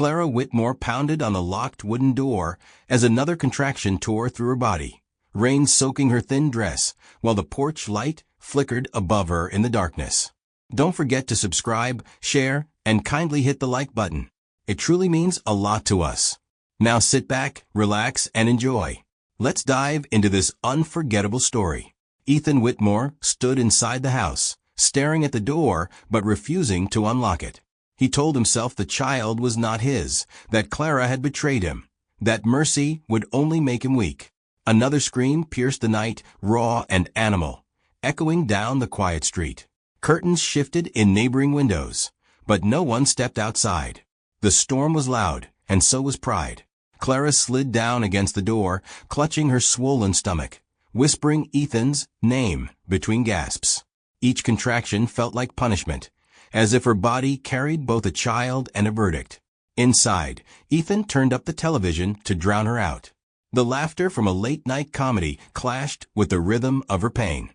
Clara Whitmore pounded on the locked wooden door as another contraction tore through her body, rain soaking her thin dress, while the porch light flickered above her in the darkness. Don't forget to subscribe, share, and kindly hit the like button. It truly means a lot to us. Now sit back, relax, and enjoy. Let's dive into this unforgettable story. Ethan Whitmore stood inside the house, staring at the door but refusing to unlock it. He told himself the child was not his, that Clara had betrayed him, that mercy would only make him weak. Another scream pierced the night, raw and animal, echoing down the quiet street. Curtains shifted in neighboring windows, but no one stepped outside. The storm was loud, and so was pride. Clara slid down against the door, clutching her swollen stomach, whispering Ethan's name between gasps. Each contraction felt like punishment, as if her body carried both a child and a verdict. Inside, Ethan turned up the television to drown her out. The laughter from a late-night comedy clashed with the rhythm of her pain.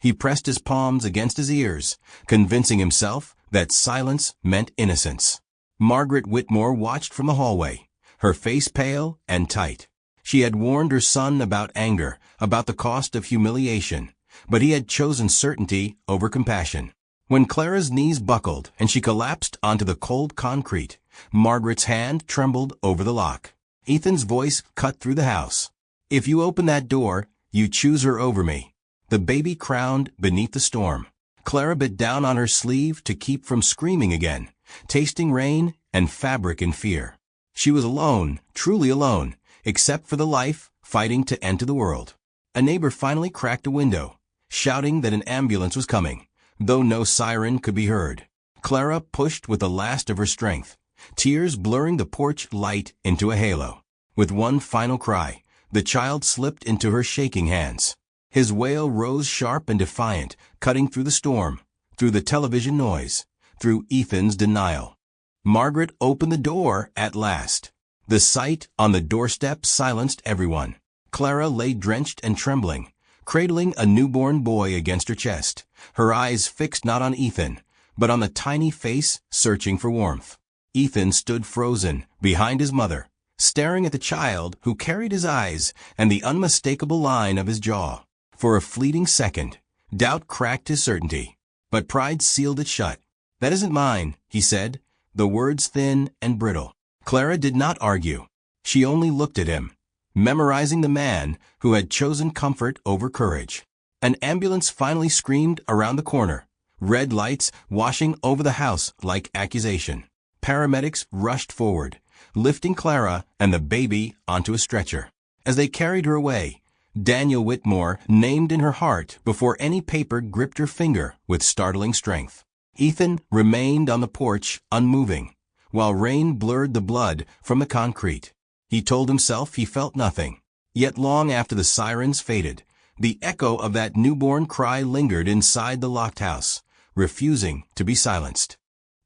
He pressed his palms against his ears, convincing himself that silence meant innocence. Margaret Whitmore watched from the hallway, her face pale and tight. She had warned her son about anger, about the cost of humiliation, but he had chosen certainty over compassion. When Clara's knees buckled and she collapsed onto the cold concrete, Margaret's hand trembled over the lock. Ethan's voice cut through the house. "If you open that door, you choose her over me." The baby crowned beneath the storm. Clara bit down on her sleeve to keep from screaming again, tasting rain and fabric in fear. She was alone, truly alone, except for the life fighting to enter the world. A neighbor finally cracked a window, shouting that an ambulance was coming, though no siren could be heard. Clara pushed with the last of her strength, tears blurring the porch light into a halo. With one final cry, the child slipped into her shaking hands. His wail rose sharp and defiant, cutting through the storm, through the television noise, through Ethan's denial. Margaret opened the door at last. The sight on the doorstep silenced everyone. Clara lay drenched and trembling, cradling a newborn boy against her chest, her eyes fixed not on Ethan, but on the tiny face searching for warmth. Ethan stood frozen behind his mother, staring at the child who carried his eyes and the unmistakable line of his jaw. For a fleeting second, doubt cracked his certainty, but pride sealed it shut. "That isn't mine," he said, the words thin and brittle. Clara did not argue. She only looked at him, memorizing the man who had chosen comfort over courage. An ambulance finally screamed around the corner, red lights washing over the house like accusation. Paramedics rushed forward, lifting Clara and the baby onto a stretcher. As they carried her away, Daniel Whitmore named in her heart before any paper gripped her finger with startling strength. Ethan remained on the porch unmoving, while rain blurred the blood from the concrete. He told himself he felt nothing. Yet long after the sirens faded, the echo of that newborn cry lingered inside the locked house, refusing to be silenced.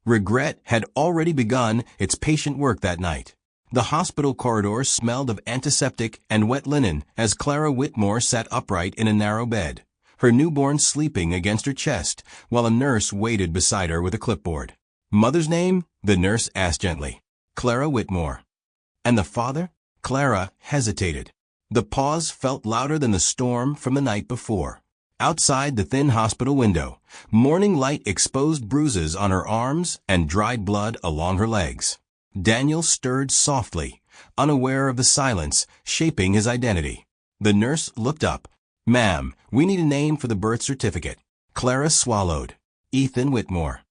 Regret had already begun its patient work that night. The hospital corridors smelled of antiseptic and wet linen as Clara Whitmore sat upright in a narrow bed, her newborn sleeping against her chest while a nurse waited beside her with a clipboard. "Mother's name?" the nurse asked gently. "Clara Whitmore." "And the father?" Clara hesitated. The pause felt louder than the storm from the night before. Outside the thin hospital window, morning light exposed bruises on her arms and dried blood along her legs. Daniel stirred softly, unaware of the silence shaping his identity. The nurse looked up. "Ma'am, we need a name for the birth certificate." Clara swallowed. "Ethan Whitmore."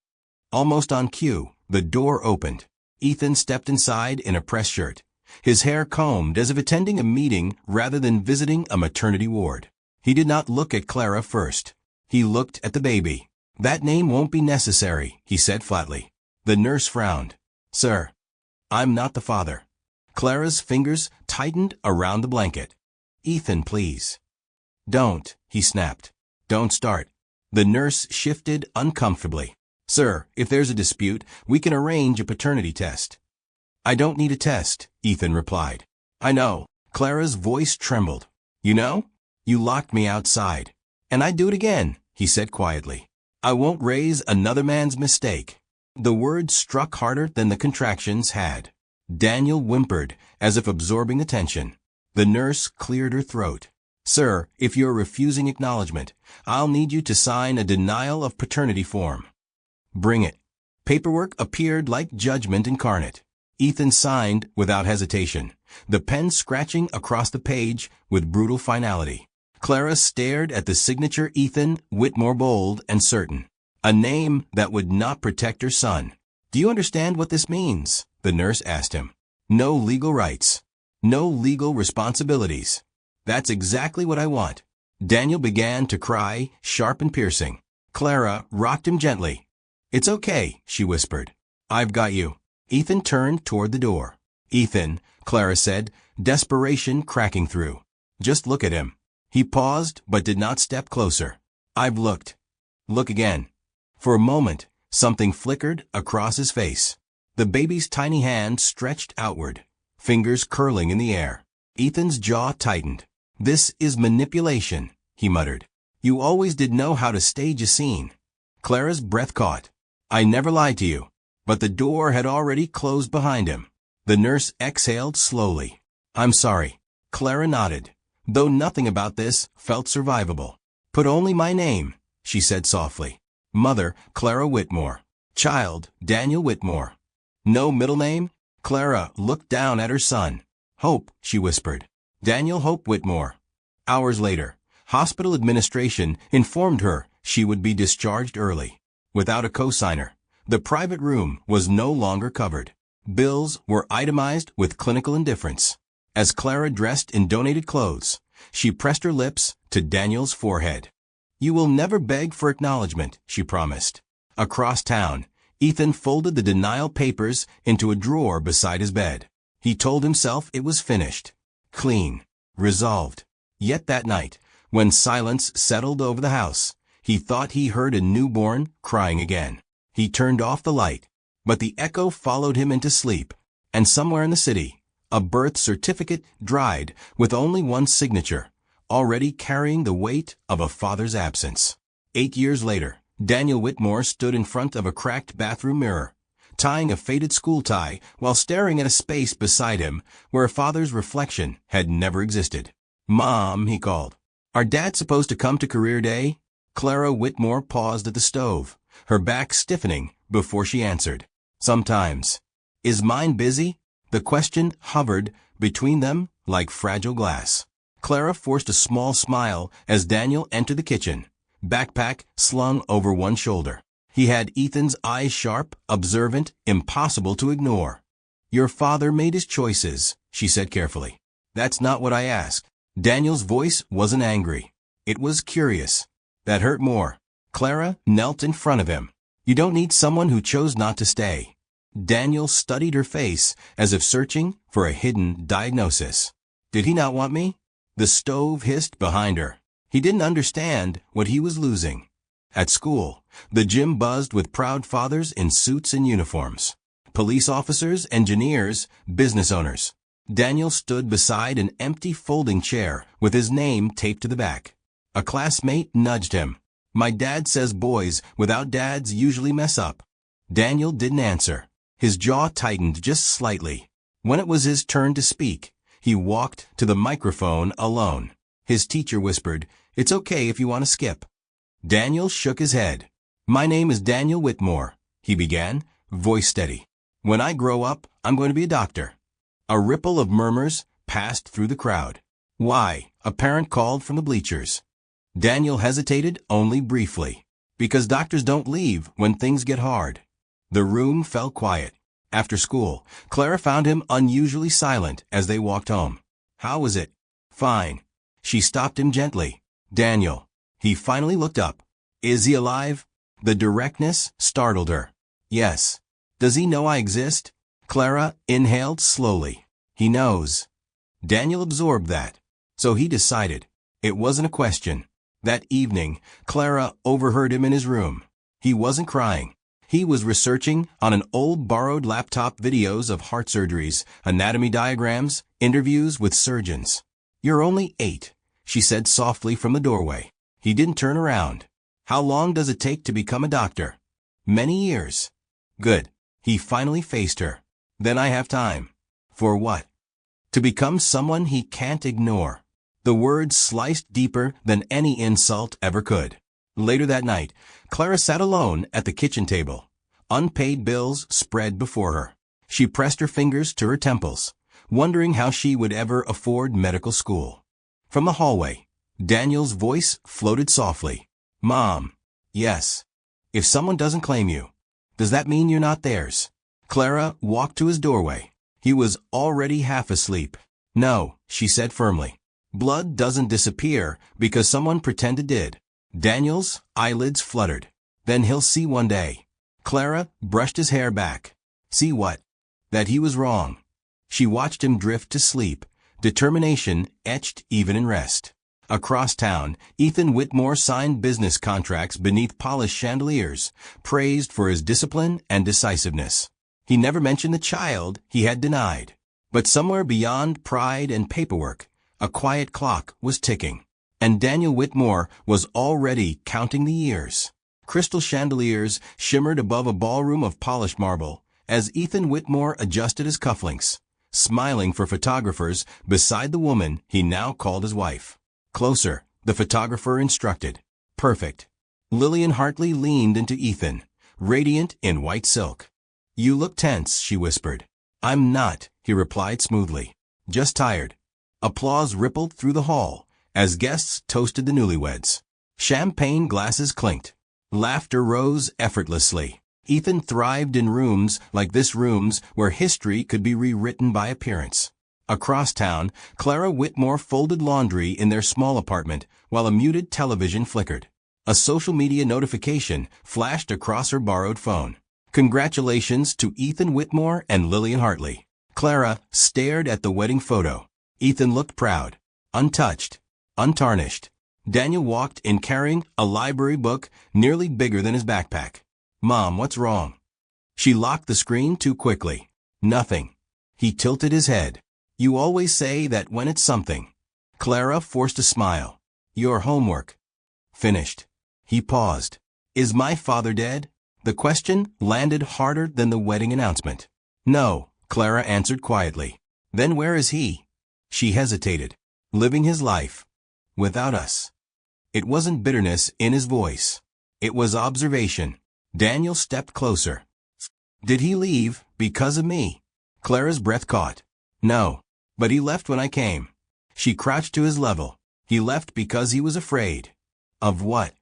Almost on cue, the door opened. Ethan stepped inside in a press shirt, his hair combed as if attending a meeting rather than visiting a maternity ward. He did not look at Clara first. He looked at the baby. "That name won't be necessary," he said flatly. The nurse frowned. "Sir, I'm not the father." Clara's fingers tightened around the blanket. "Ethan, please." "Don't," he snapped. "Don't start." The nurse shifted uncomfortably. "Sir, if there's a dispute, we can arrange a paternity test." "I don't need a test," Ethan replied. "I know." Clara's voice trembled. "You know? You locked me outside." "And I'd do it again," he said quietly. "I won't raise another man's mistake." The words struck harder than the contractions had. Daniel whimpered, as if absorbing the tension. The nurse cleared her throat. Sir, if you're refusing acknowledgement, I'll need you to sign a denial of paternity form. Bring it. Paperwork appeared like judgment incarnate. Ethan signed without hesitation, the pen scratching across the page with brutal finality. Clara stared at the signature Ethan Whitmore, bold and certain. A name that would not protect her son. Do you understand what this means? The nurse asked him. No legal rights. No legal responsibilities. That's exactly what I want. Daniel began to cry, sharp and piercing. Clara rocked him gently. It's okay, she whispered. I've got you. Ethan turned toward the door. Ethan, Clara said, desperation cracking through. Just look at him. He paused but did not step closer. I've looked. Look again. For a moment, something flickered across his face. The baby's tiny hand stretched outward, fingers curling in the air. Ethan's jaw tightened. This is manipulation, he muttered. You always did know how to stage a scene. Clara's breath caught. I never lied to you. But the door had already closed behind him. The nurse exhaled slowly. I'm sorry. Clara nodded, though nothing about this felt survivable. Put only my name, she said softly. Mother, Clara Whitmore. Child, Daniel Whitmore. No middle name? Clara looked down at her son. Hope, she whispered. Daniel Hope Whitmore. Hours later, hospital administration informed her she would be discharged early. Without a cosigner, the private room was no longer covered. Bills were itemized with clinical indifference. As Clara dressed in donated clothes, she pressed her lips to Daniel's forehead. You will never beg for acknowledgement, she promised. Across town, Ethan folded the denial papers into a drawer beside his bed. He told himself it was finished. Clean. Resolved. Yet that night, when silence settled over the house, he thought he heard a newborn crying again. He turned off the light, but the echo followed him into sleep, and somewhere in the city, a birth certificate dried with only one signature, already carrying the weight of a father's absence. 8 years later, Daniel Whitmore stood in front of a cracked bathroom mirror, tying a faded school tie while staring at a space beside him where a father's reflection had never existed. Mom, he called. Are Dad supposed to come to career day? Clara Whitmore paused at the stove, her back stiffening before she answered. Sometimes. Is mine busy? The question hovered between them like fragile glass. Clara forced a small smile as Daniel entered the kitchen, backpack slung over one shoulder. He had Ethan's eyes sharp, observant, impossible to ignore. Your father made his choices, she said carefully. That's not what I asked. Daniel's voice wasn't angry. It was curious. That hurt more. Clara knelt in front of him. You don't need someone who chose not to stay. Daniel studied her face as if searching for a hidden diagnosis. Did he not want me? The stove hissed behind her. He didn't understand what he was losing. At school, the gym buzzed with proud fathers in suits and uniforms. Police officers, engineers, business owners. Daniel stood beside an empty folding chair with his name taped to the back. A classmate nudged him. My dad says boys without dads usually mess up. Daniel didn't answer. His jaw tightened just slightly. When it was his turn to speak, he walked to the microphone alone. His teacher whispered, It's okay if you want to skip. Daniel shook his head. My name is Daniel Whitmore, he began, voice steady. When I grow up, I'm going to be a doctor. A ripple of murmurs passed through the crowd. Why? A parent called from the bleachers. Daniel hesitated only briefly. Because doctors don't leave when things get hard. The room fell quiet. After school, Clara found him unusually silent as they walked home. How was it? Fine. She stopped him gently. Daniel. He finally looked up. Is he alive? The directness startled her. Yes. Does he know I exist? Clara inhaled slowly. He knows. Daniel absorbed that. So he decided. It wasn't a question. That evening, Clara overheard him in his room. He wasn't crying. He was researching on an old borrowed laptop videos of heart surgeries, anatomy diagrams, interviews with surgeons. You're only 8, she said softly from the doorway. He didn't turn around. How long does it take to become a doctor? Many years. Good. He finally faced her. Then I have time. For what? To become someone he can't ignore. The words sliced deeper than any insult ever could. Later that night, Clara sat alone at the kitchen table. Unpaid bills spread before her. She pressed her fingers to her temples, wondering how she would ever afford medical school. From the hallway, Daniel's voice floated softly. Mom. Yes. If someone doesn't claim you, does that mean you're not theirs? Clara walked to his doorway. He was already half asleep. No, she said firmly. Blood doesn't disappear because someone pretended did. Daniel's eyelids fluttered. Then he'll see one day. Clara brushed his hair back. See what? That he was wrong. She watched him drift to sleep, determination etched even in rest. Across town, Ethan Whitmore signed business contracts beneath polished chandeliers, praised for his discipline and decisiveness. He never mentioned the child he had denied. But somewhere beyond pride and paperwork, a quiet clock was ticking. And Daniel Whitmore was already counting the years. Crystal chandeliers shimmered above a ballroom of polished marble as Ethan Whitmore adjusted his cufflinks, smiling for photographers beside the woman he now called his wife. Closer, the photographer instructed. Perfect. Lillian Hartley leaned into Ethan, radiant in white silk. You look tense, she whispered. I'm not, he replied smoothly. Just tired. Applause rippled through the hall as guests toasted the newlyweds. Champagne glasses clinked. Laughter rose effortlessly. Ethan thrived in rooms like this, rooms where history could be rewritten by appearance. Across town, Clara Whitmore folded laundry in their small apartment while a muted television flickered. A social media notification flashed across her borrowed phone. Congratulations to Ethan Whitmore and Lillian Hartley. Clara stared at the wedding photo. Ethan looked proud, untouched, untarnished. Daniel walked in carrying a library book nearly bigger than his backpack. Mom, what's wrong? She locked the screen too quickly. Nothing. He tilted his head. You always say that when it's something. Clara forced a smile. Your homework. Finished. He paused. Is my father dead? The question landed harder than the wedding announcement. No, Clara answered quietly. Then where is he? She hesitated. Living his life. Without us. It wasn't bitterness in his voice. It was observation. Daniel stepped closer. Did he leave because of me? Clara's breath caught. No, but he left when I came. She crouched to his level. He left because he was afraid. Of what?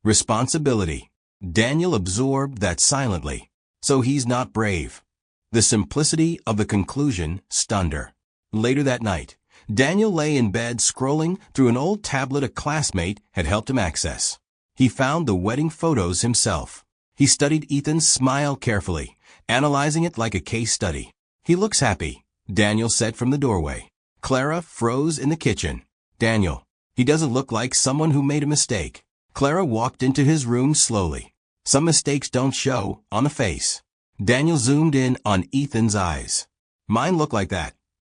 Responsibility. Daniel absorbed that silently. So he's not brave. The simplicity of the conclusion stunned her. Later that night, Daniel lay in bed scrolling through an old tablet a classmate had helped him access. He found the wedding photos himself. He studied Ethan's smile carefully, analyzing it like a case study. He looks happy, Daniel said from the doorway. Clara froze in the kitchen. Daniel, he doesn't look like someone who made a mistake. Clara walked into his room slowly. Some mistakes don't show on the face. Daniel zoomed in on Ethan's eyes. Mine look like that.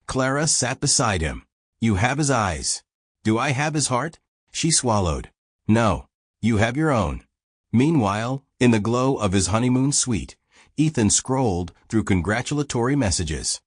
Clara sat beside him. You have his eyes. Do I have his heart? She swallowed. No, you have your own. Meanwhile, in the glow of his honeymoon suite, Ethan scrolled through congratulatory messages.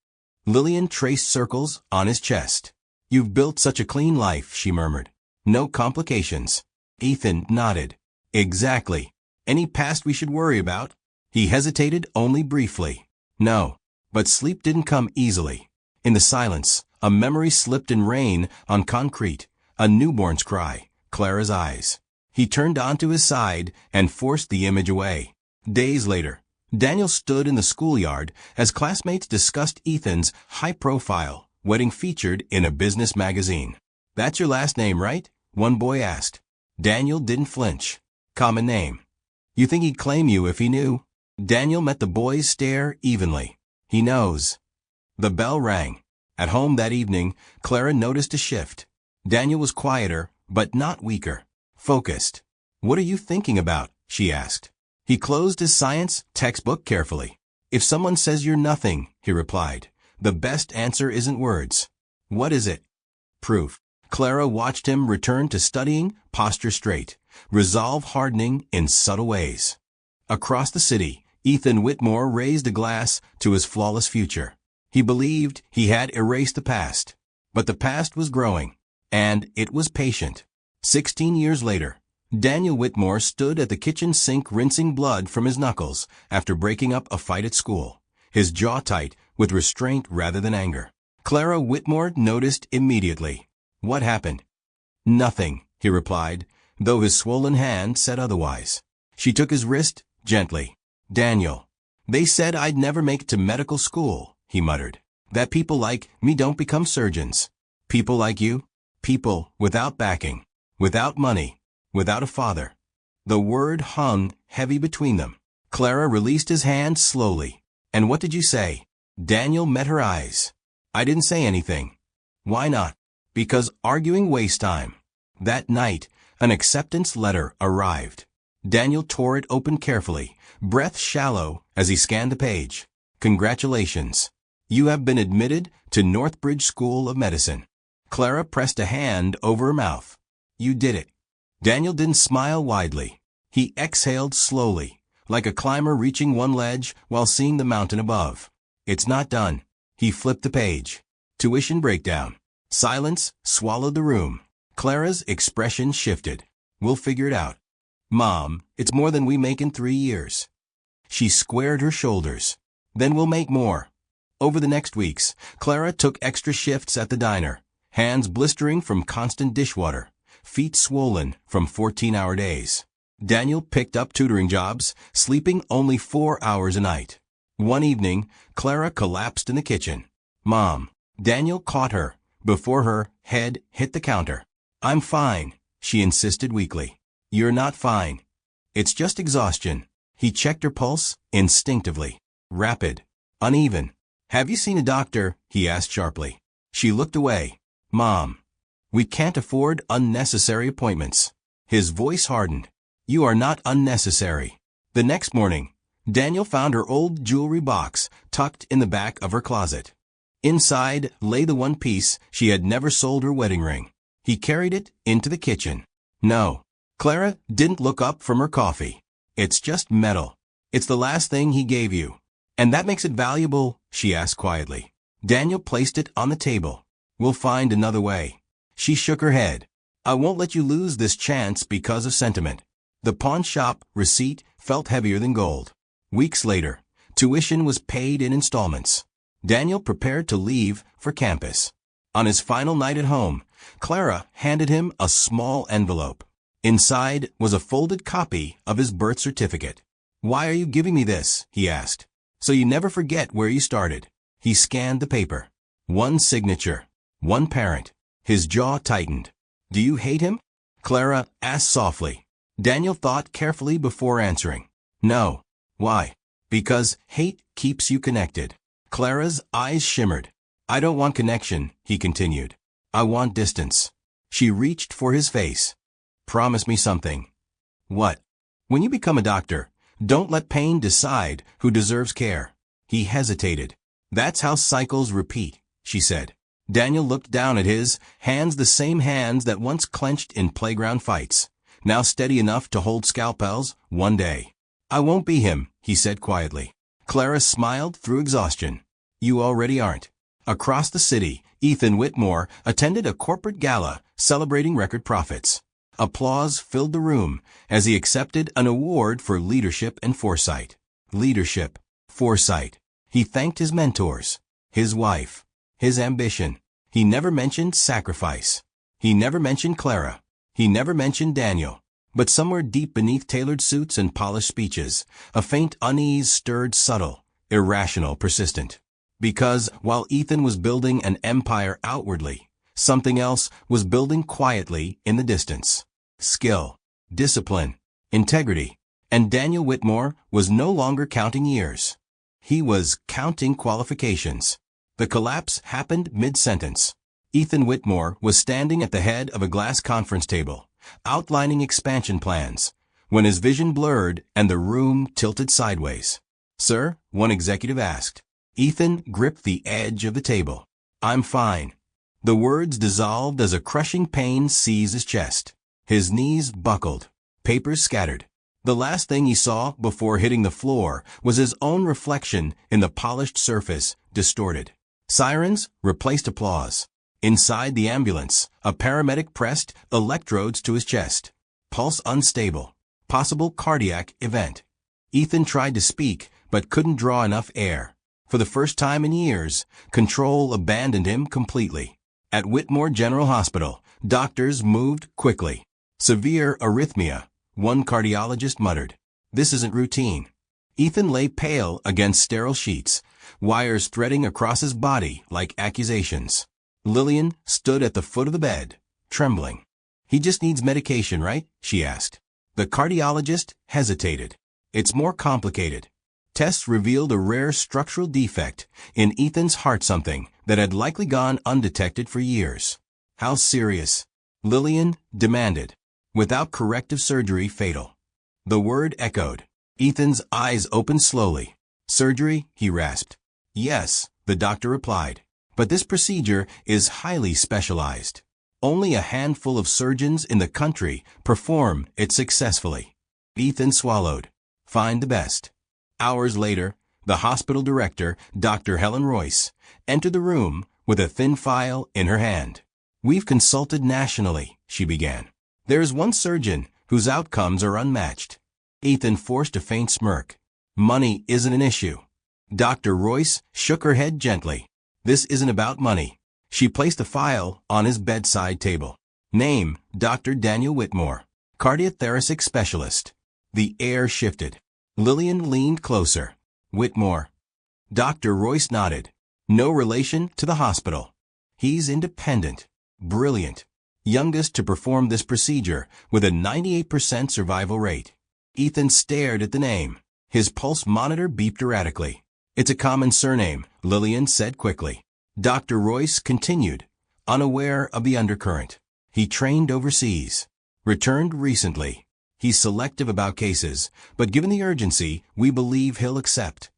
Lillian traced circles on his chest. You've built such a clean life, she murmured. No complications. Ethan nodded. Exactly. Any past we should worry about? He hesitated only briefly. No, but sleep didn't come easily. In the silence, a memory slipped in rain on concrete, a newborn's cry, Clara's eyes. He turned onto his side and forced the image away. Days later, Daniel stood in the schoolyard as classmates discussed Ethan's high-profile wedding featured in a business magazine. That's your last name, right? One boy asked. Daniel didn't flinch. Common name. You think he'd claim you if he knew? Daniel met the boy's stare evenly. He knows. The bell rang. At home that evening, Clara noticed a shift. Daniel was quieter, but not weaker. Focused. What are you thinking about? She asked. He closed his science textbook carefully. If someone says you're nothing, he replied, the best answer isn't words. What is it? Proof. Clara watched him return to studying, posture straight, resolve hardening in subtle ways. Across the city, Ethan Whitmore raised a glass to his flawless future. He believed he had erased the past. But the past was growing, and it was patient. 16 years later, Daniel Whitmore stood at the kitchen sink rinsing blood from his knuckles after breaking up a fight at school, his jaw tight with restraint rather than anger. Clara Whitmore noticed immediately. "What happened?" "Nothing," he replied, though his swollen hand said otherwise. She took his wrist gently. "Daniel, they said I'd never make it to medical school," he muttered. "That people like me don't become surgeons. People like you? People without backing, without money, without a father." The word hung heavy between them. Clara released his hand slowly. "And what did you say?" Daniel met her eyes. "I didn't say anything." "Why not?" "Because arguing wastes time." That night, an acceptance letter arrived. Daniel tore it open carefully, breath shallow as he scanned the page. "Congratulations. You have been admitted to Northbridge School of Medicine." Clara pressed a hand over her mouth. "You did it." Daniel didn't smile widely. He exhaled slowly, like a climber reaching one ledge while seeing the mountain above. "It's not done." He flipped the page. Tuition breakdown. Silence swallowed the room. Clara's expression shifted. "We'll figure it out." "Mom, it's more than we make in 3 years." She squared her shoulders. "Then we'll make more." Over the next weeks, Clara took extra shifts at the diner, hands blistering from constant dishwater, feet swollen from 14-hour days. Daniel picked up tutoring jobs, sleeping only 4 hours a night. One evening, Clara collapsed in the kitchen. "Mom." Daniel caught her before her head hit the counter. "I'm fine," she insisted weakly. "You're not fine. It's just exhaustion." He checked her pulse instinctively. Rapid. Uneven. "Have you seen a doctor?" he asked sharply. She looked away. "Mom, we can't afford unnecessary appointments." His voice hardened. "You are not unnecessary." The next morning, Daniel found her old jewelry box tucked in the back of her closet. Inside lay the one piece she had never sold, her wedding ring. He carried it into the kitchen. "No." Clara didn't look up from her coffee. "It's just metal. It's the last thing he gave you." "And that makes it valuable?" she asked quietly. Daniel placed it on the table. "We'll find another way." She shook her head. "I won't let you lose this chance because of sentiment." The pawn shop receipt felt heavier than gold. Weeks later, tuition was paid in installments. Daniel prepared to leave for campus. On his final night at home, Clara handed him a small envelope. Inside was a folded copy of his birth certificate. "Why are you giving me this?" he asked. "So you never forget where you started." He scanned the paper. One signature. One parent. His jaw tightened. "Do you hate him?" Clara asked softly. Daniel thought carefully before answering. "No." "Why?" "Because hate keeps you connected." Clara's eyes shimmered. "I don't want connection," he continued. "I want distance." She reached for his face. "Promise me something." "What?" "When you become a doctor, don't let pain decide who deserves care." He hesitated. "That's how cycles repeat," she said. Daniel looked down at his hands, the same hands that once clenched in playground fights, now steady enough to hold scalpels one day. "I won't be him," he said quietly. Clara smiled through exhaustion. "You already aren't." Across the city, Ethan Whitmore attended a corporate gala celebrating record profits. Applause filled the room as he accepted an award for leadership and foresight. Leadership, foresight. He thanked his mentors, his wife, his ambition. He never mentioned sacrifice. He never mentioned Clara. He never mentioned Daniel. But somewhere deep beneath tailored suits and polished speeches, a faint unease stirred, subtle, irrational, persistent. Because while Ethan was building an empire outwardly, something else was building quietly in the distance. Skill, discipline, integrity. And Daniel Whitmore was no longer counting years. He was counting qualifications. The collapse happened mid-sentence. Ethan Whitmore was standing at the head of a glass conference table, outlining expansion plans, when his vision blurred and the room tilted sideways. "Sir?" one executive asked. Ethan gripped the edge of the table. "I'm fine." The words dissolved as a crushing pain seized his chest. His knees buckled. Papers scattered. The last thing he saw before hitting the floor was his own reflection in the polished surface, distorted. Sirens replaced applause. Inside the ambulance, a paramedic pressed electrodes to his chest. Pulse unstable. Possible cardiac event. Ethan tried to speak, but couldn't draw enough air. For the first time in years, control abandoned him completely. At Whitmore General Hospital, doctors moved quickly. Severe arrhythmia, one cardiologist muttered. This isn't routine. Ethan lay pale against sterile sheets, wires threading across his body like accusations. Lillian stood at the foot of the bed, trembling. He just needs medication, right? She asked. The cardiologist hesitated. It's more complicated. Tests revealed a rare structural defect in Ethan's heart, something that had likely gone undetected for years. How serious? Lillian demanded. Without corrective surgery, fatal. The word echoed. Ethan's eyes opened slowly. Surgery? He rasped. Yes, the doctor replied. But this procedure is highly specialized. Only a handful of surgeons in the country perform it successfully. Ethan swallowed. Find the best. Hours later, the hospital director, Dr. Helen Royce, entered the room with a thin file in her hand. We've consulted nationally, she began. There is one surgeon whose outcomes are unmatched. Ethan forced a faint smirk. Money isn't an issue. Dr. Royce shook her head gently. This isn't about money. She placed the file on his bedside table. Name, Dr. Daniel Whitmore, cardiothoracic specialist. The air shifted. Lillian leaned closer. Whitmore. Dr. Royce nodded. No relation to the hospital. He's independent. Brilliant. Youngest to perform this procedure with a 98% survival rate. Ethan stared at the name. His pulse monitor beeped erratically. It's a common surname, Lillian said quickly. Dr. Royce continued, unaware of the undercurrent. He trained overseas. Returned recently. He's selective about cases, but given the urgency, we believe he'll accept.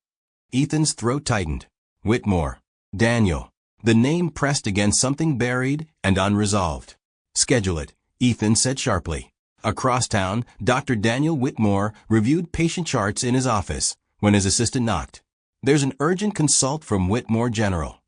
Ethan's throat tightened. Whitmore. Daniel. The name pressed against something buried and unresolved. Schedule it, Ethan said sharply. Across town, Dr. Daniel Whitmore reviewed patient charts in his office when his assistant knocked. There's an urgent consult from Whitmore General.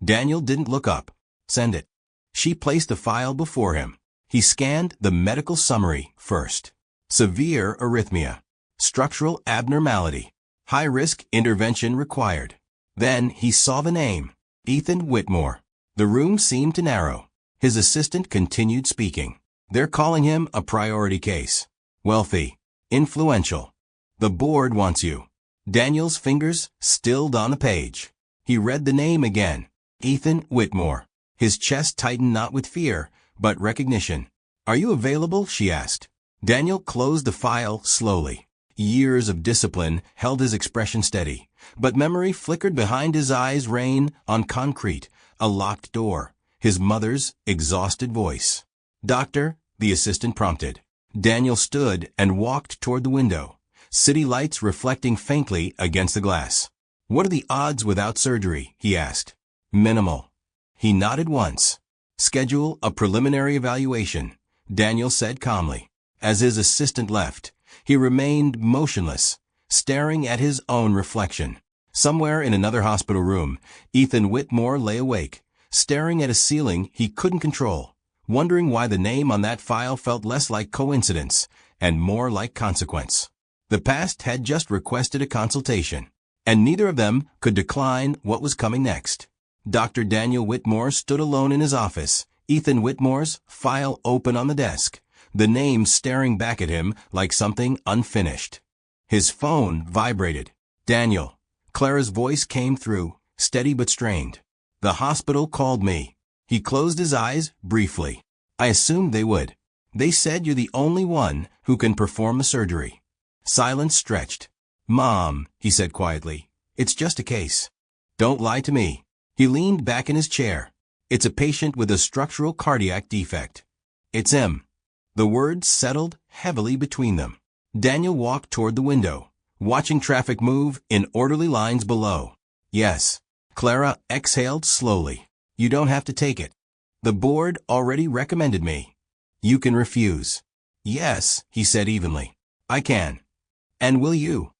Daniel didn't look up. Send it. She placed the file before him. He scanned the medical summary first. Severe arrhythmia. Structural abnormality. High-risk intervention required. Then he saw the name. Ethan Whitmore. The room seemed to narrow. His assistant continued speaking. They're calling him a priority case. Wealthy. Influential. The board wants you. Daniel's fingers stilled on the page. He read the name again. Ethan Whitmore. His chest tightened not with fear, but recognition. Are you available? She asked. Daniel closed the file slowly. Years of discipline held his expression steady, but memory flickered behind his eyes. Rain on concrete, a locked door, his mother's exhausted voice. Doctor, the assistant prompted. Daniel stood and walked toward the window, city lights reflecting faintly against the glass. What are the odds without surgery? He asked. Minimal. He nodded once. Schedule a preliminary evaluation, Daniel said calmly. As his assistant left, he remained motionless, staring at his own reflection. Somewhere in another hospital room, Ethan Whitmore lay awake, staring at a ceiling he couldn't control, wondering why the name on that file felt less like coincidence and more like consequence. The past had just requested a consultation, and neither of them could decline what was coming next. Dr. Daniel Whitmore stood alone in his office, Ethan Whitmore's file open on the desk, the name staring back at him like something unfinished. His phone vibrated. Daniel. Clara's voice came through, steady but strained. The hospital called me. He closed his eyes briefly. I assumed they would. They said you're the only one who can perform the surgery. Silence stretched. Mom, he said quietly, it's just a case. Don't lie to me. He leaned back in his chair. It's a patient with a structural cardiac defect. It's him. The words settled heavily between them. Daniel walked toward the window, watching traffic move in orderly lines below. Yes. Clara exhaled slowly. You don't have to take it. The board already recommended me. You can refuse. Yes, he said evenly. I can. And will you?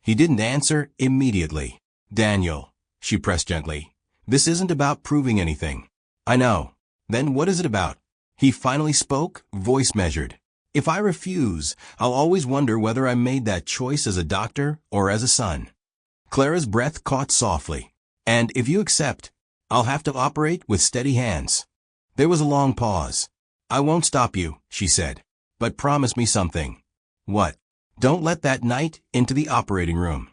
He didn't answer immediately. Daniel, she pressed gently. This isn't about proving anything. I know. Then what is it about? He finally spoke, voice measured. If I refuse, I'll always wonder whether I made that choice as a doctor or as a son. Clara's breath caught softly. And if you accept, I'll have to operate with steady hands. There was a long pause. I won't stop you, she said. But promise me something. What? Don't let that night into the operating room.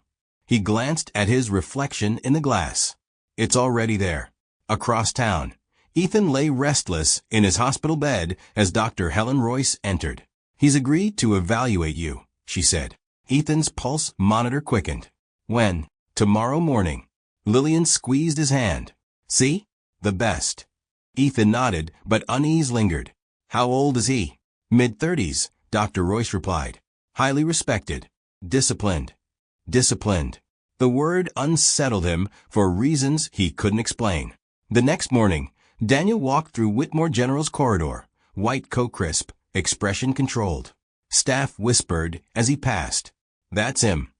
He glanced at his reflection in the glass. It's already there. Across town. Ethan lay restless in his hospital bed as Dr. Helen Royce entered. He's agreed to evaluate you, she said. Ethan's pulse monitor quickened. When? Tomorrow morning. Lillian squeezed his hand. See? The best. Ethan nodded, but unease lingered. How old is he? Mid-30s, Dr. Royce replied. Highly respected. Disciplined. Disciplined. The word unsettled him for reasons he couldn't explain. The next morning, Daniel walked through Whitmore General's corridor, white coat crisp, expression controlled. Staff whispered as he passed. That's him.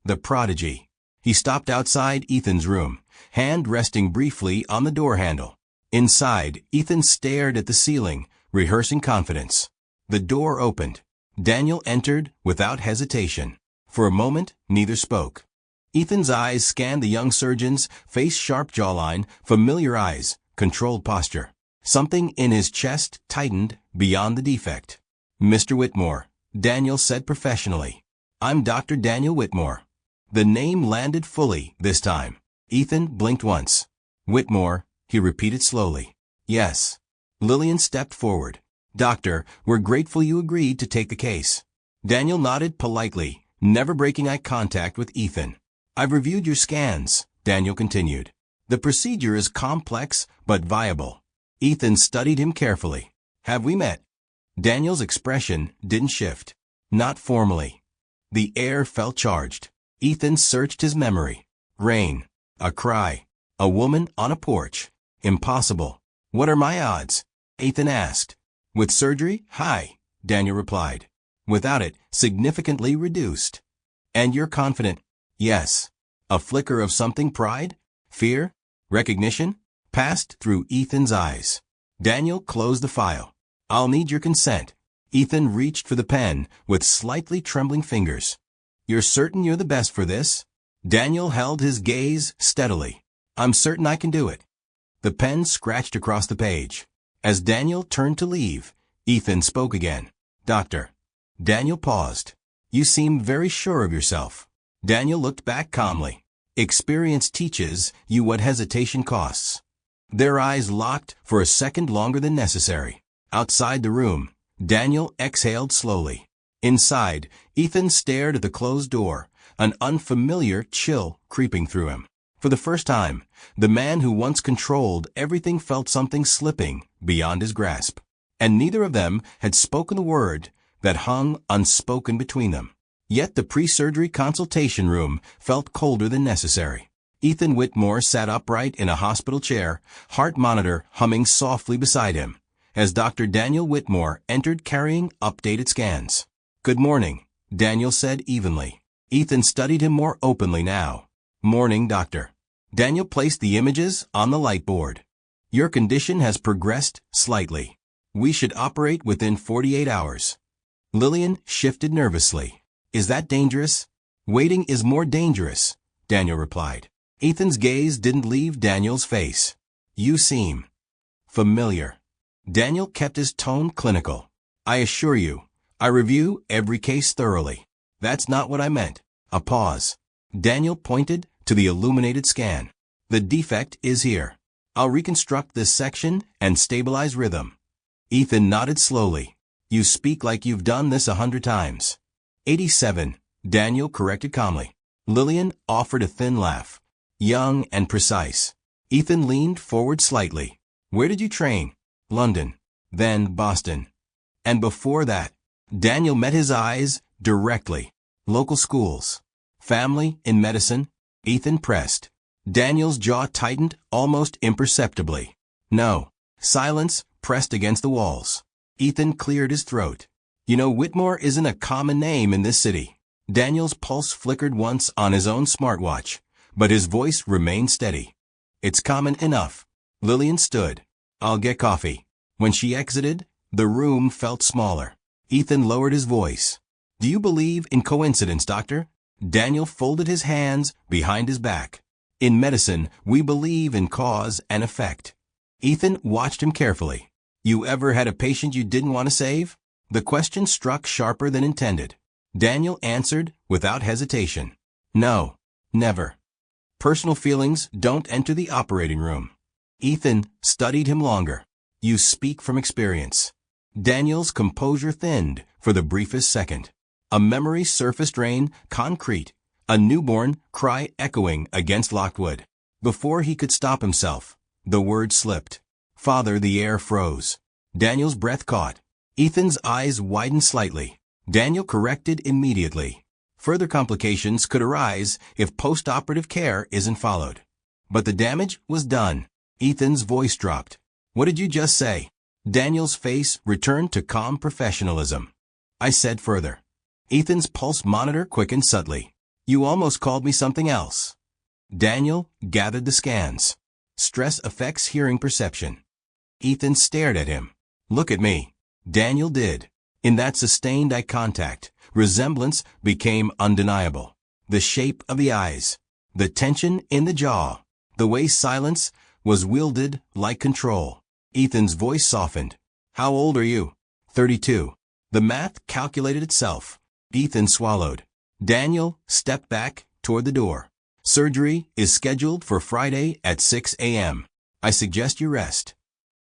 The prodigy. He stopped outside Ethan's room, hand resting briefly on the door handle. Inside, Ethan stared at the ceiling, rehearsing confidence. The door opened. Daniel entered without hesitation. For a moment, neither spoke. Ethan's eyes scanned the young surgeon's face, sharp jawline, familiar eyes, controlled posture. Something in his chest tightened beyond the defect. Mr. Whitmore, Daniel said professionally. I'm Dr. Daniel Whitmore. The name landed fully this time. Ethan blinked once. Whitmore, he repeated slowly. Yes. Lillian stepped forward. Doctor, we're grateful you agreed to take the case. Daniel nodded politely, never breaking eye contact with Ethan. I've reviewed your scans, Daniel continued. The procedure is complex but viable. Ethan studied him carefully. Have we met? Daniel's expression didn't shift. Not formally. The air felt charged. Ethan searched his memory. Rain. A cry. A woman on a porch. Impossible. What are my odds? Ethan asked. With surgery, high, Daniel replied. Without it, significantly reduced. And you're confident? Yes. A flicker of something, pride? Fear? Recognition? Passed through Ethan's eyes. Daniel closed the file. I'll need your consent. Ethan reached for the pen with slightly trembling fingers. You're certain you're the best for this? Daniel held his gaze steadily. I'm certain I can do it. The pen scratched across the page. As Daniel turned to leave, Ethan spoke again. Doctor. Daniel paused. You seem very sure of yourself. Daniel looked back calmly. Experience teaches you what hesitation costs. Their eyes locked for a second longer than necessary. Outside the room, Daniel exhaled slowly. Inside, Ethan stared at the closed door, an unfamiliar chill creeping through him. For the first time, the man who once controlled everything felt something slipping beyond his grasp. And neither of them had spoken the word that hung unspoken between them. Yet the pre-surgery consultation room felt colder than necessary. Ethan Whitmore sat upright in a hospital chair, heart monitor humming softly beside him, as Dr. Daniel Whitmore entered carrying updated scans. Good morning, Daniel said evenly. Ethan studied him more openly now. Morning, doctor. Daniel placed the images on the light board. Your condition has progressed slightly. We should operate within 48 hours. Lillian shifted nervously. Is that dangerous? Waiting is more dangerous, Daniel replied. Ethan's gaze didn't leave Daniel's face. You seem familiar. Daniel kept his tone clinical. I assure you, I review every case thoroughly. That's not what I meant. A pause. Daniel pointed to the illuminated scan. The defect is here. I'll reconstruct this section and stabilize rhythm. Ethan nodded slowly. You speak like you've done this 100 times. 87, Daniel corrected calmly. Lillian offered a thin laugh. Young and precise. Ethan leaned forward slightly. Where did you train? London. Then Boston. And before that, Daniel met his eyes directly. Local schools. Family in medicine. Ethan pressed. Daniel's jaw tightened almost imperceptibly. No. Silence pressed against the walls. Ethan cleared his throat. You know, Whitmore isn't a common name in this city. Daniel's pulse flickered once on his own smartwatch, but his voice remained steady. It's common enough. Lillian stood. I'll get coffee. When she exited, the room felt smaller. Ethan lowered his voice. Do you believe in coincidence, doctor? Daniel folded his hands behind his back. In medicine, we believe in cause and effect. Ethan watched him carefully. You ever had a patient you didn't want to save? The question struck sharper than intended. Daniel answered without hesitation. No, never. Personal feelings don't enter the operating room. Ethan studied him longer. You speak from experience. Daniel's composure thinned for the briefest second. A memory surfaced, rain, concrete, a newborn cry echoing against locked wood. Before he could stop himself, the word slipped. Father, the air froze. Daniel's breath caught. Ethan's eyes widened slightly. Daniel corrected immediately. Further complications could arise if post-operative care isn't followed. But the damage was done. Ethan's voice dropped. What did you just say? Daniel's face returned to calm professionalism. I said further. Ethan's pulse monitor quickened subtly. You almost called me something else. Daniel gathered the scans. Stress affects hearing perception. Ethan stared at him. Look at me. Daniel did. In that sustained eye contact, resemblance became undeniable. The shape of the eyes, the tension in the jaw, the way silence was wielded like control. Ethan's voice softened. How old are you? 32. The math calculated itself. Ethan swallowed. Daniel stepped back toward the door. Surgery is scheduled for Friday at 6 a.m. I suggest you rest.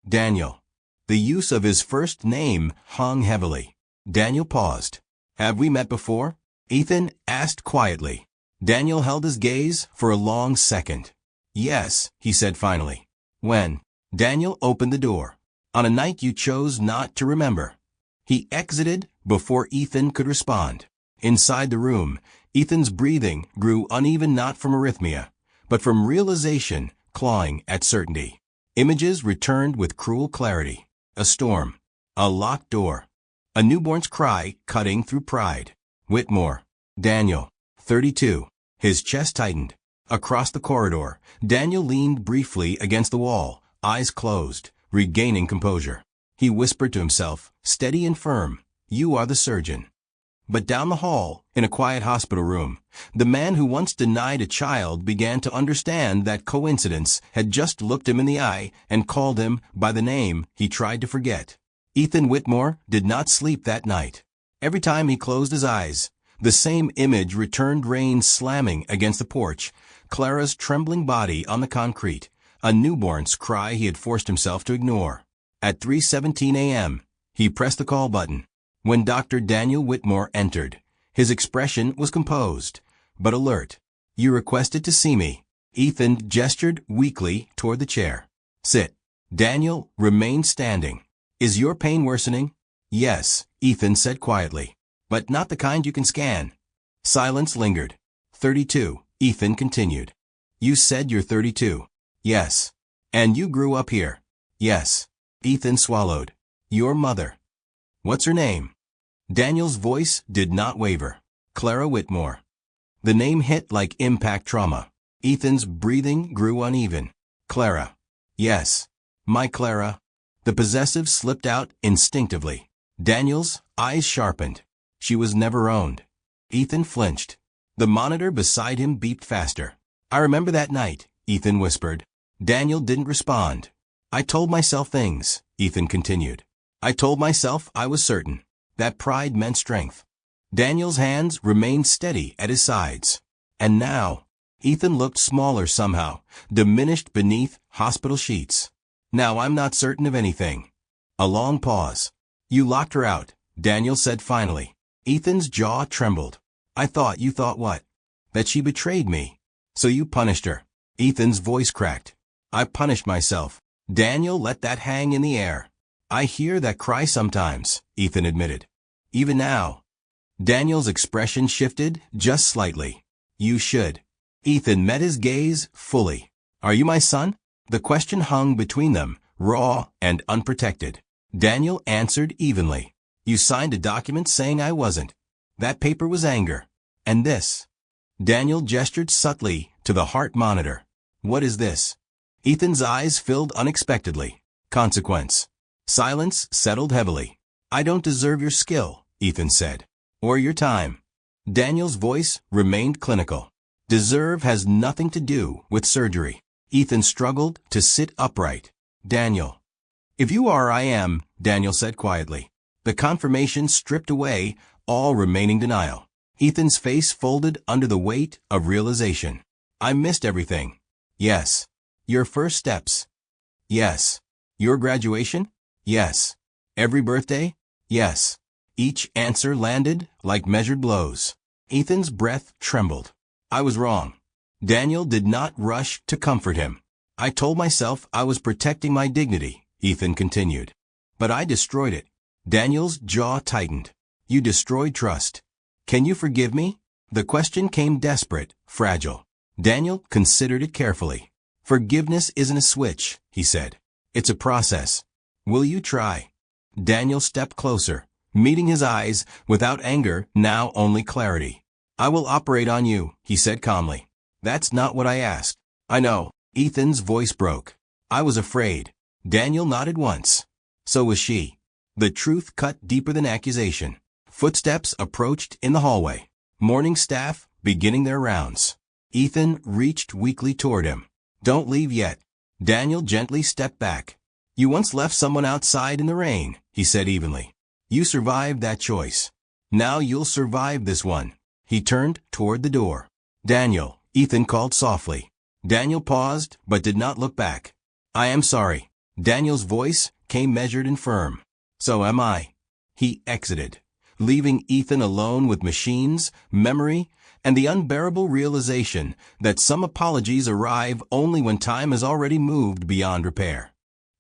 Daniel. The use of his first name hung heavily. Daniel paused. Have we met before? Ethan asked quietly. Daniel held his gaze for a long second. Yes, he said finally. When? Daniel opened the door. On a night you chose not to remember. He exited before Ethan could respond. Inside the room, Ethan's breathing grew uneven, not from arrhythmia, but from realization clawing at certainty. Images returned with cruel clarity. A storm. A locked door. A newborn's cry cutting through pride. Whitmore. Daniel. 32. His chest tightened. Across the corridor, Daniel leaned briefly against the wall, eyes closed, regaining composure. He whispered to himself, steady and firm, you are the surgeon. But down the hall, in a quiet hospital room, the man who once denied a child began to understand that coincidence had just looked him in the eye and called him by the name he tried to forget. Ethan Whitmore did not sleep that night. Every time he closed his eyes, the same image returned, rain slamming against the porch, Clara's trembling body on the concrete, a newborn's cry he had forced himself to ignore. At 3:17 a.m., he pressed the call button. When Dr. Daniel Whitmore entered, his expression was composed, but alert. You requested to see me. Ethan gestured weakly toward the chair. Sit. Daniel remained standing. Is your pain worsening? Yes, Ethan said quietly. But not the kind you can scan. Silence lingered. 32, Ethan continued. You said you're 32. Yes. And you grew up here. Yes. Ethan swallowed. Your mother. What's her name? Daniel's voice did not waver. Clara Whitmore. The name hit like impact trauma. Ethan's breathing grew uneven. Clara. Yes. My Clara. The possessive slipped out instinctively. Daniel's eyes sharpened. She was never owned. Ethan flinched. The monitor beside him beeped faster. I remember that night, Ethan whispered. Daniel didn't respond. I told myself things, Ethan continued. I told myself I was certain. That pride meant strength. Daniel's hands remained steady at his sides. And now, Ethan looked smaller somehow, diminished beneath hospital sheets. Now I'm not certain of anything. A long pause. You locked her out, Daniel said finally. Ethan's jaw trembled. I thought you thought what? That she betrayed me. So you punished her. Ethan's voice cracked. I punished myself. Daniel let that hang in the air. I hear that cry sometimes, Ethan admitted. Even now. Daniel's expression shifted just slightly. You should. Ethan met his gaze fully. Are you my son? The question hung between them, raw and unprotected. Daniel answered evenly. You signed a document saying I wasn't. That paper was anger. And this. Daniel gestured subtly to the heart monitor. What is this? Ethan's eyes filled unexpectedly. Consequence. Silence settled heavily. I don't deserve your skill, Ethan said. Or your time. Daniel's voice remained clinical. Deserve has nothing to do with surgery. Ethan struggled to sit upright. Daniel. If you are, I am, Daniel said quietly. The confirmation stripped away all remaining denial. Ethan's face folded under the weight of realization. I missed everything. Yes. Your first steps. Yes. Your graduation? Yes. Every birthday? Yes. Each answer landed like measured blows. Ethan's breath trembled. I was wrong. Daniel did not rush to comfort him. I told myself I was protecting my dignity, Ethan continued. But I destroyed it. Daniel's jaw tightened. You destroyed trust. Can you forgive me? The question came desperate, fragile. Daniel considered it carefully. Forgiveness isn't a switch, he said. It's a process. Will you try? Daniel stepped closer, meeting his eyes without anger, now only clarity. I will operate on you, he said calmly. That's not what I asked. I know. Ethan's voice broke. I was afraid. Daniel nodded once. So was she. The truth cut deeper than accusation. Footsteps approached in the hallway. Morning staff beginning their rounds. Ethan reached weakly toward him. Don't leave yet. Daniel gently stepped back. You once left someone outside in the rain, he said evenly. You survived that choice. Now you'll survive this one. He turned toward the door. Daniel, Ethan called softly. Daniel paused, but did not look back. I am sorry. Daniel's voice came measured and firm. So am I. He exited, leaving Ethan alone with machines, memory, and the unbearable realization that some apologies arrive only when time has already moved beyond repair.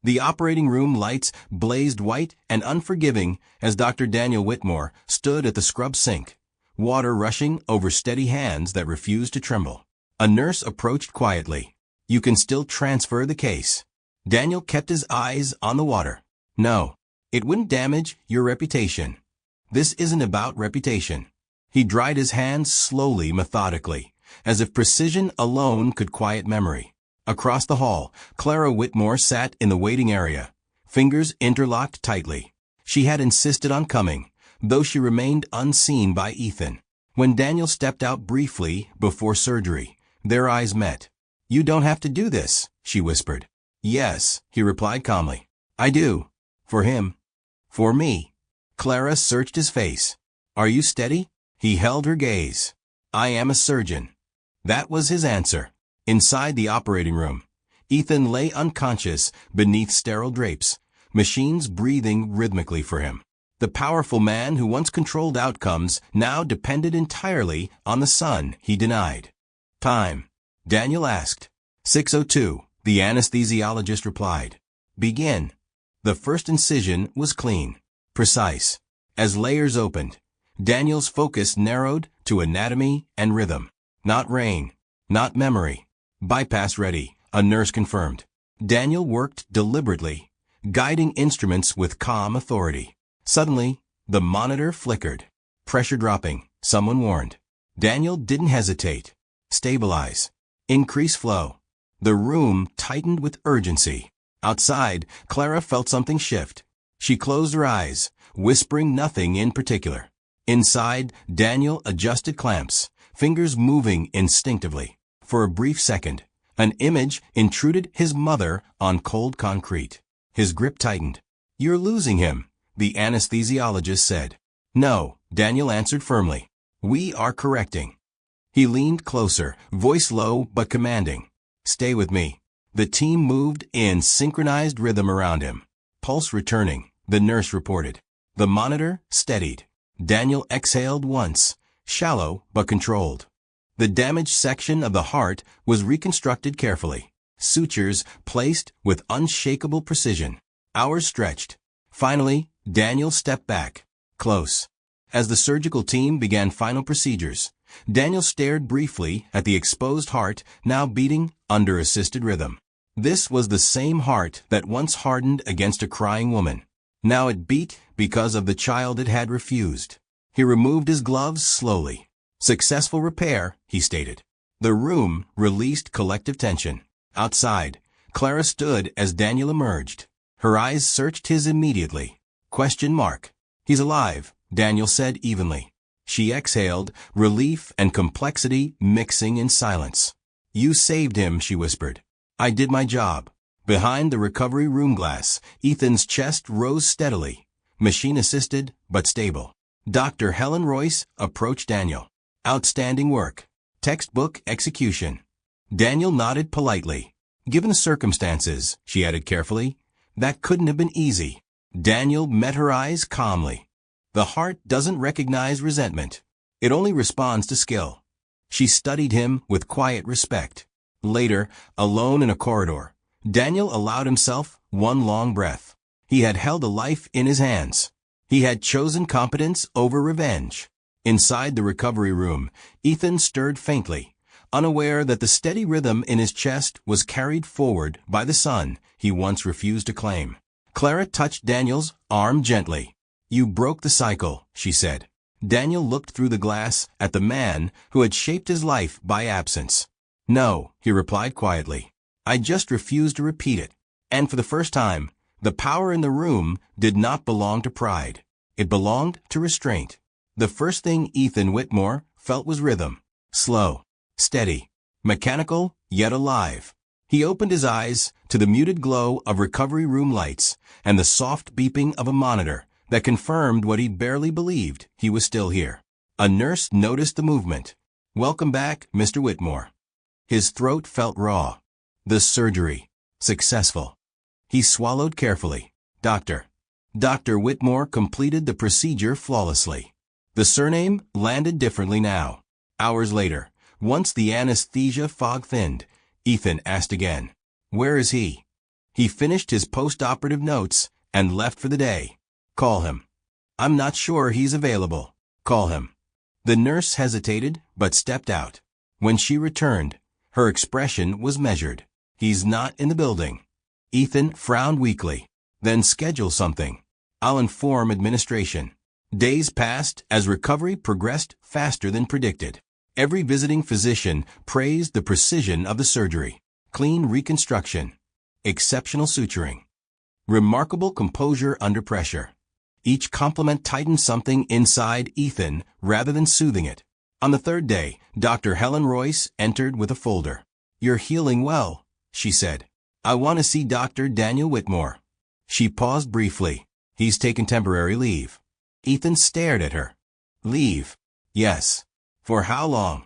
The operating room lights blazed white and unforgiving as Dr. Daniel Whitmore stood at the scrub sink, water rushing over steady hands that refused to tremble. A nurse approached quietly. You can still transfer the case. Daniel kept his eyes on the water. No, it wouldn't damage your reputation. This isn't about reputation. He dried his hands slowly, methodically, as if precision alone could quiet memory. Across the hall, Clara Whitmore sat in the waiting area, fingers interlocked tightly. She had insisted on coming, though she remained unseen by Ethan. When Daniel stepped out briefly before surgery, their eyes met. You don't have to do this, she whispered. Yes, he replied calmly. I do. For him. For me. Clara searched his face. Are you steady? He held her gaze. I am a surgeon. That was his answer. Inside the operating room, Ethan lay unconscious beneath sterile drapes, machines breathing rhythmically for him. The powerful man who once controlled outcomes now depended entirely on the son he denied. Time. Daniel asked. 6:02, the anesthesiologist replied. Begin. The first incision was clean, precise. As layers opened, Daniel's focus narrowed to anatomy and rhythm. Not rain, not memory. Bypass ready, a nurse confirmed. Daniel worked deliberately, guiding instruments with calm authority. Suddenly, the monitor flickered. Pressure dropping, someone warned. Daniel didn't hesitate. Stabilize. Increase flow. The room tightened with urgency. Outside, Clara felt something shift. She closed her eyes, whispering nothing in particular. Inside, Daniel adjusted clamps, fingers moving instinctively. For a brief second, an image intruded his mother on cold concrete. His grip tightened. You're losing him, the anesthesiologist said. No, Daniel answered firmly. We are correcting. He leaned closer, voice low but commanding. Stay with me. The team moved in synchronized rhythm around him. Pulse returning, the nurse reported. The monitor steadied. Daniel exhaled once, shallow but controlled. The damaged section of the heart was reconstructed carefully. Sutures placed with unshakable precision. Hours stretched. Finally, Daniel stepped back. Close. As the surgical team began final procedures, Daniel stared briefly at the exposed heart now beating under assisted rhythm. This was the same heart that once hardened against a crying woman. Now it beat because of the child it had refused. He removed his gloves slowly. Successful repair, he stated. The room released collective tension. Outside, Clara stood as Daniel emerged. Her eyes searched his immediately. Question mark. He's alive, Daniel said evenly. She exhaled, relief and complexity mixing in silence. You saved him, she whispered. I did my job. Behind the recovery room glass, Ethan's chest rose steadily. Machine-assisted, but stable. Dr. Helen Royce approached Daniel. Outstanding work. Textbook execution. Daniel nodded politely. Given the circumstances, she added carefully, that couldn't have been easy. Daniel met her eyes calmly. The heart doesn't recognize resentment. It only responds to skill. She studied him with quiet respect. Later, alone in a corridor, Daniel allowed himself one long breath. He had held a life in his hands. He had chosen competence over revenge. Inside the recovery room, Ethan stirred faintly, unaware that the steady rhythm in his chest was carried forward by the son he once refused to claim. Clara touched Daniel's arm gently. You broke the cycle, she said. Daniel looked through the glass at the man who had shaped his life by absence. No, he replied quietly. I just refused to repeat it. And for the first time, the power in the room did not belong to pride. It belonged to restraint. The first thing Ethan Whitmore felt was rhythm. Slow, steady, mechanical, yet alive. He opened his eyes to the muted glow of recovery room lights and the soft beeping of a monitor that confirmed what he barely believed: he was still here. A nurse noticed the movement. Welcome back, Mr. Whitmore. His throat felt raw. The surgery. Successful. He swallowed carefully. Dr. Whitmore completed the procedure flawlessly. The surname landed differently now. Hours later, once the anesthesia fog thinned, Ethan asked again, where is he? He finished his post-operative notes and left for the day. Call him. I'm not sure he's available. Call him. The nurse hesitated, but stepped out. When she returned, her expression was measured. He's not in the building. Ethan frowned weakly. Then schedule something. I'll inform administration. Days passed as recovery progressed faster than predicted. Every visiting physician praised the precision of the surgery. Clean reconstruction. Exceptional suturing. Remarkable composure under pressure. Each compliment tightened something inside Ethan rather than soothing it. On the third day, Dr. Helen Royce entered with a folder. You're healing well, she said. I want to see Dr. Daniel Whitmore. She paused briefly. He's taken temporary leave. Ethan stared at her. Leave? Yes. For how long?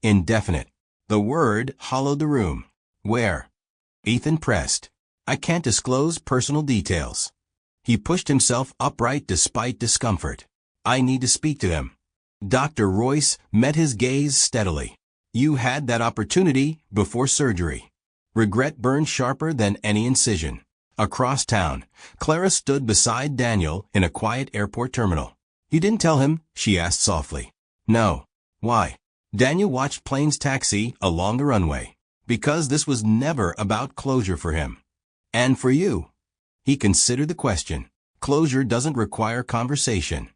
Indefinite. The word hollowed the room. Where? Ethan pressed. I can't disclose personal details. He pushed himself upright despite discomfort. I need to speak to them. Dr. Royce met his gaze steadily. You had that opportunity before surgery. Regret burned sharper than any incision. Across town, Clara stood beside Daniel in a quiet airport terminal. You didn't tell him? She asked softly. No. Why? Daniel watched planes taxi along the runway. Because this was never about closure for him. And for you? He considered the question. Closure doesn't require conversation.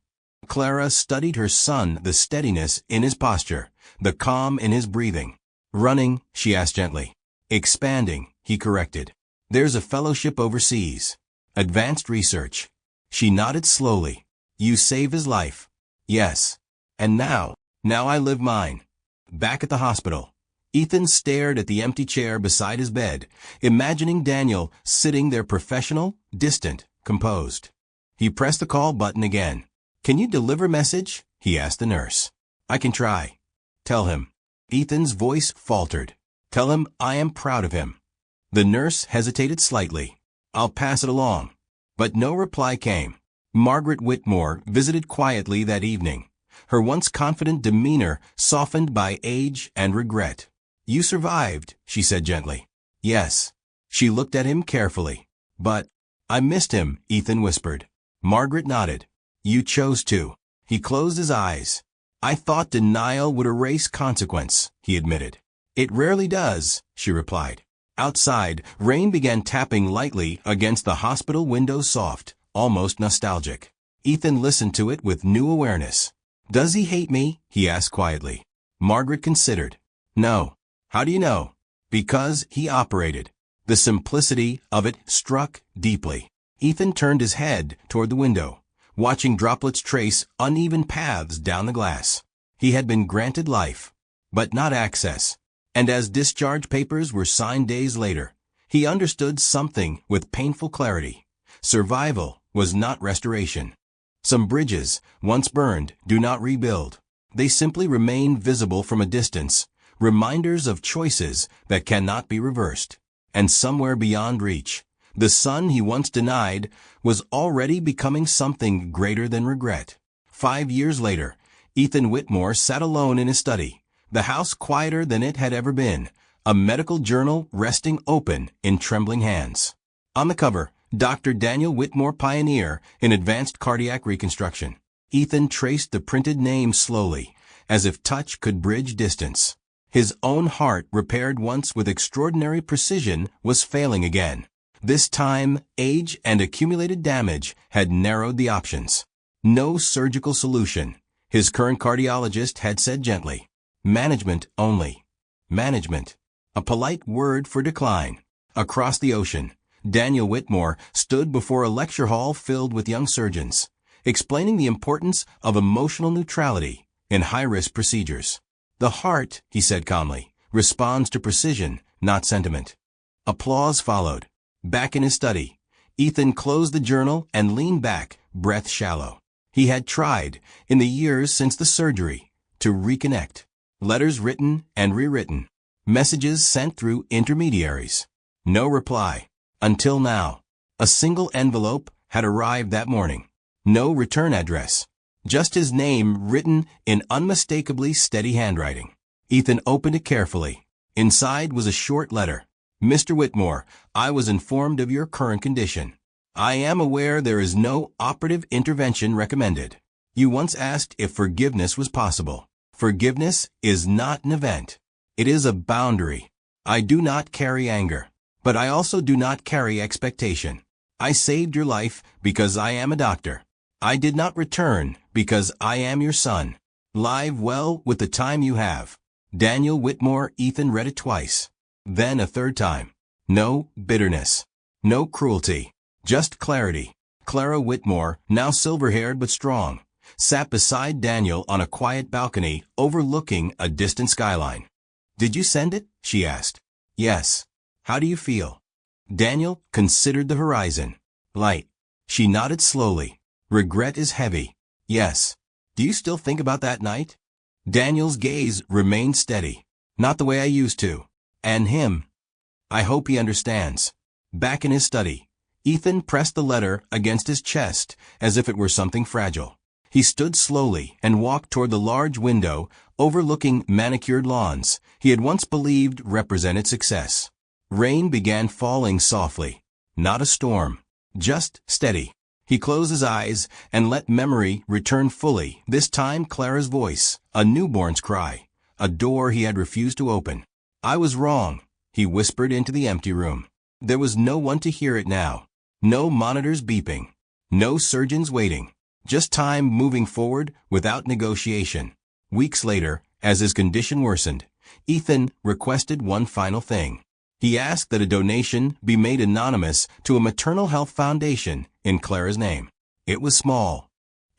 Clara studied her son, the steadiness in his posture, the calm in his breathing. Running, she asked gently. Expanding, he corrected. There's a fellowship overseas. Advanced research. She nodded slowly. You save his life. Yes. And now I live mine. Back at the hospital, Ethan stared at the empty chair beside his bed, imagining Daniel sitting there professional, distant, composed. He pressed the call button again. Can you deliver message? He asked the nurse. I can try. Tell him. Ethan's voice faltered. Tell him I am proud of him. The nurse hesitated slightly. I'll pass it along. But no reply came. Margaret Whitmore visited quietly that evening, her once confident demeanor softened by age and regret. You survived, she said gently. Yes. She looked at him carefully. But I missed him, Ethan whispered. Margaret nodded. You chose to. He closed his eyes. I thought denial would erase consequence, he admitted. It rarely does, she replied. Outside, rain began tapping lightly against the hospital window, soft, almost nostalgic. Ethan listened to it with new awareness. Does he hate me? He asked quietly. Margaret considered. No. How do you know? Because he operated. The simplicity of it struck deeply. Ethan turned his head toward the window, watching droplets trace uneven paths down the glass. He had been granted life, but not access. And as discharge papers were signed days later, he understood something with painful clarity. Survival was not restoration. Some bridges, once burned, do not rebuild. They simply remain visible from a distance, reminders of choices that cannot be reversed. And somewhere beyond reach, the son he once denied was already becoming something greater than regret. 5 years later, Ethan Whitmore sat alone in his study, the house quieter than it had ever been, a medical journal resting open in trembling hands. On the cover, Dr. Daniel Whitmore, pioneer in advanced cardiac reconstruction. Ethan traced the printed name slowly, as if touch could bridge distance. His own heart, repaired once with extraordinary precision, was failing again. This time, age and accumulated damage had narrowed the options. No surgical solution, his current cardiologist had said gently. Management only. Management. A polite word for decline. Across the ocean, Daniel Whitmore stood before a lecture hall filled with young surgeons, explaining the importance of emotional neutrality in high-risk procedures. The heart, he said calmly, responds to precision, not sentiment. Applause followed. Back in his study, Ethan closed the journal and leaned back, breath shallow. He had tried, in the years since the surgery, to reconnect. Letters written and rewritten. Messages sent through intermediaries. No reply. Until now. A single envelope had arrived that morning. No return address. Just his name written in unmistakably steady handwriting. Ethan opened it carefully. Inside was a short letter. Mr. Whitmore, I was informed of your current condition. I am aware there is no operative intervention recommended. You once asked if forgiveness was possible. Forgiveness is not an event. It is a boundary. I do not carry anger, but I also do not carry expectation. I saved your life because I am a doctor. I did not return because I am your son. Live well with the time you have. Daniel Whitmore. Ethan read it twice. Then a third time. No bitterness. No cruelty. Just clarity. Clara Whitmore, now silver-haired but strong, sat beside Daniel on a quiet balcony overlooking a distant skyline. Did you send it? She asked. Yes. How do you feel? Daniel considered the horizon. Light. She nodded slowly. Regret is heavy. Yes. Do you still think about that night? Daniel's gaze remained steady. Not the way I used to. And him. I hope he understands. Back in his study, Ethan pressed the letter against his chest as if it were something fragile. He stood slowly and walked toward the large window overlooking manicured lawns he had once believed represented success. Rain began falling softly. Not a storm. Just steady. He closed his eyes and let memory return fully, this time Clara's voice, a newborn's cry, a door he had refused to open. I was wrong, he whispered into the empty room. There was no one to hear it now. No monitors beeping. No surgeons waiting. Just time moving forward without negotiation. Weeks later, as his condition worsened, Ethan requested one final thing. He asked that a donation be made anonymous to a maternal health foundation in Clara's name. It was small,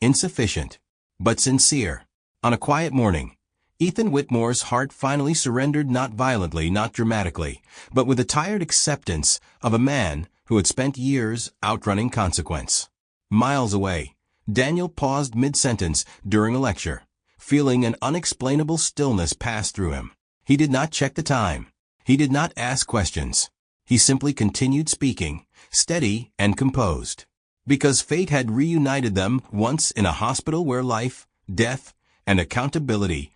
insufficient, but sincere. On a quiet morning, Ethan Whitmore's heart finally surrendered, not violently, not dramatically, but with a tired acceptance of a man who had spent years outrunning consequence. Miles away, Daniel paused mid-sentence during a lecture, feeling an unexplainable stillness pass through him. He did not check the time. He did not ask questions. He simply continued speaking, steady and composed. Because fate had reunited them once in a hospital where life, death, and accountability